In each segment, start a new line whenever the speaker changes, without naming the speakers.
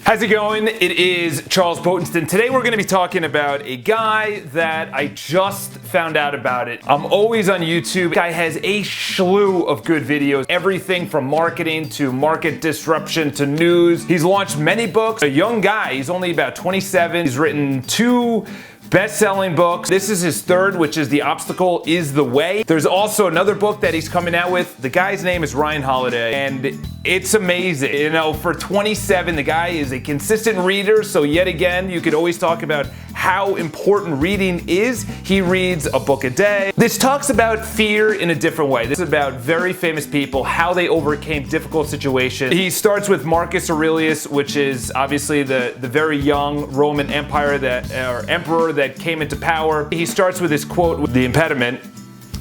How's it going? It is Charles Potenston. Today we're going to be talking about a guy that I just found out about it. I'm always on YouTube. The guy has a slew of good videos. Everything from marketing to market disruption to news. He's launched many books. A young guy. He's only about 27. He's written 2 best-selling books. This is his 3rd, which is The Obstacle is the Way. There's also another book that he's coming out with. The guy's name is Ryan Holiday, and it's amazing. You know, for 27, the guy is a consistent reader, so yet again, you could always talk about how important reading is. He reads a book a day. This talks about fear in a different way. This is about very famous people, how they overcame difficult situations. He starts with Marcus Aurelius, which is obviously the very young Roman Empire emperor that came into power. He starts with this quote, the impediment: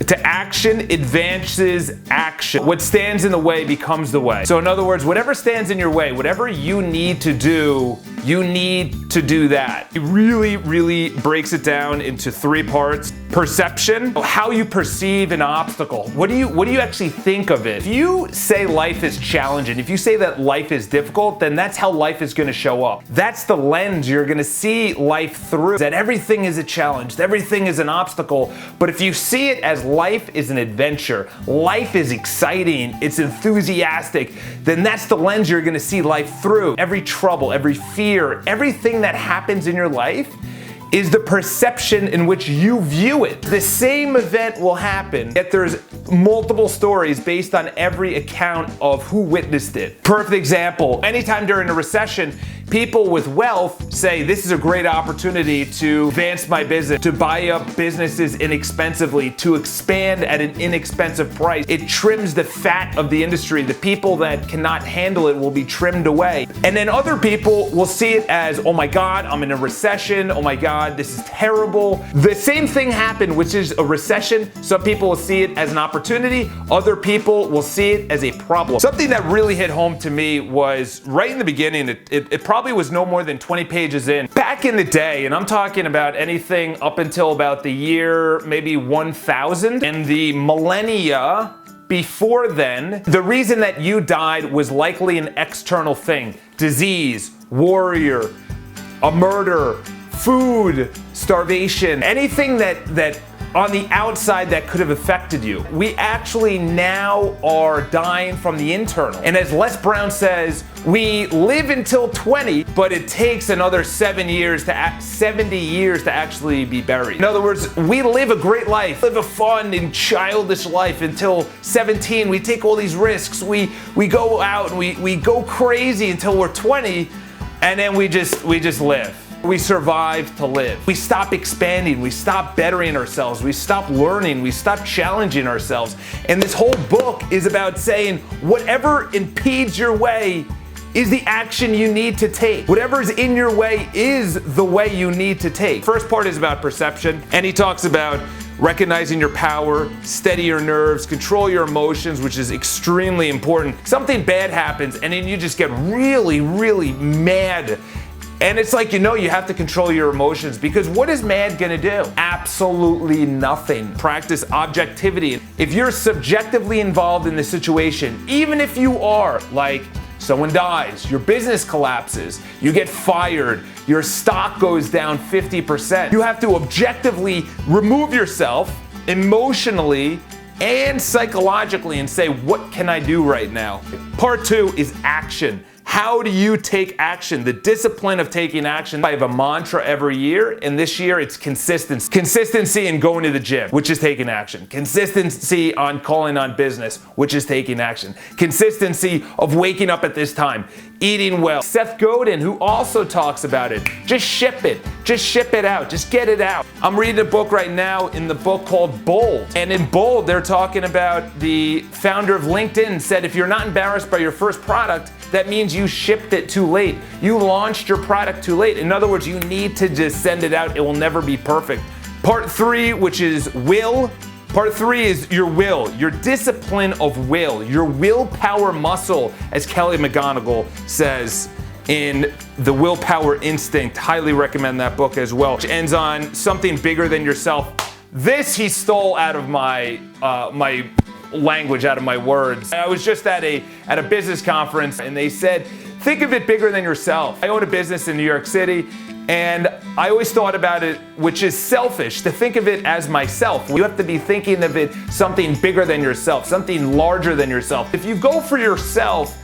"To action advances action. What stands in the way becomes the way." So in other words, whatever stands in your way, whatever you need to do, you need to do that. He really breaks it down into 3 parts. Perception, how you perceive an obstacle. What do you actually think of it? If you say life is challenging, if you say that life is difficult, then that's how life is going to show up. That's the lens you're going to see life through. That everything is a challenge, everything is an obstacle. But if you see it as life is an adventure, life is exciting, it's enthusiastic, then that's the lens you're going to see life through. Every trouble, every fear, everything that happens in your life is the perception in which you view it. The same event will happen, yet there's multiple stories based on every account of who witnessed it. Perfect example, anytime during a recession, people with wealth say, this is a great opportunity to advance my business, to buy up businesses inexpensively, to expand at an inexpensive price. It trims the fat of the industry. The people that cannot handle it will be trimmed away. And then other people will see it as, oh my God, I'm in a recession. Oh my God, this is terrible. The same thing happened, which is a recession. Some people will see it as an opportunity. Other people will see it as a problem. Something that really hit home to me was right in the beginning, it probably was no more than 20 pages in. Back in the day, and I'm talking about anything up until about the year maybe 1000, and the millennia before then, the reason that you died was likely an external thing. Disease, warrior, a murder, food, starvation, anything that on the outside that could have affected you. We actually now are dying from the internal. And as Les Brown says, we live until 20, but it takes another 70 years to actually be buried. In other words, we live a great life, live a fun and childish life until 17. We take all these risks. We go out and we go crazy until we're 20, and then we just live. We survive to live. We stop expanding, we stop bettering ourselves, we stop learning, we stop challenging ourselves. And this whole book is about saying whatever impedes your way is the action you need to take. Whatever's in your way is the way you need to take. First part is about perception, and he talks about recognizing your power, steady your nerves, control your emotions, which is extremely important. Something bad happens and then you just get really mad. And it's like, you have to control your emotions, because what is mad gonna do? Absolutely nothing. Practice objectivity. If you're subjectively involved in the situation, even if you are, like someone dies, your business collapses, you get fired, your stock goes down 50%, you have to objectively remove yourself emotionally and psychologically and say, what can I do right now? Part 2 is action. How do you take action? The discipline of taking action. I have a mantra every year, and this year it's consistency. Consistency in going to the gym, which is taking action. Consistency on calling on business, which is taking action. Consistency of waking up at this time, eating well. Seth Godin, who also talks about it, just ship it. Just ship it out. Just get it out. I'm reading a book right now in the book called Bold. And in Bold, they're talking about the founder of LinkedIn said, if you're not embarrassed by your first product, that means you shipped it too late. You launched your product too late. In other words, you need to just send it out. It will never be perfect. Part 3, which is will. Part 3 is your will, your discipline of will, your willpower muscle, as Kelly McGonigal says in The Willpower Instinct. Highly recommend that book as well, which ends on something bigger than yourself. This he stole out of my language, out of my words. I was just at a business conference, and they said, think of it bigger than yourself. I own a business in New York City, and I always thought about it, which is selfish, to think of it as myself. You have to be thinking of it something bigger than yourself, something larger than yourself. If you go for yourself,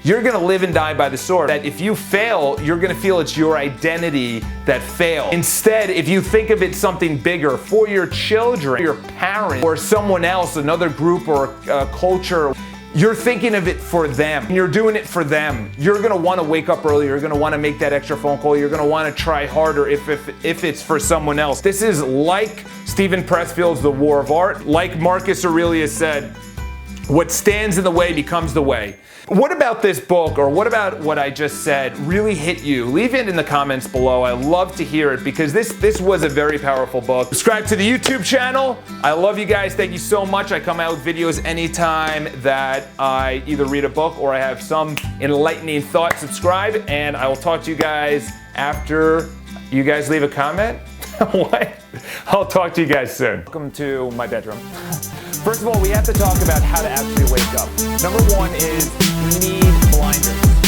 you're gonna live and die by the sword. That if you fail, you're gonna feel it's your identity that failed. Instead, if you think of it something bigger for your children, your parents, or someone else, another group or culture, you're thinking of it for them. You're doing it for them. You're gonna wanna wake up early. You're gonna wanna make that extra phone call. You're gonna wanna try harder if it's for someone else. This is like Stephen Pressfield's The War of Art. Like Marcus Aurelius said, what stands in the way becomes the way. What about this book, or what about what I just said really hit you? Leave it in the comments below. I love to hear it, because this was a very powerful book. Subscribe to the YouTube channel. I love you guys. Thank you so much. I come out with videos anytime that I either read a book or I have some enlightening thought. Subscribe, and I will talk to you guys after you guys leave a comment. What? I'll talk to you guys soon. Welcome to my bedroom. First of all, we have to talk about how to actually wake up. Number one is you need blinders.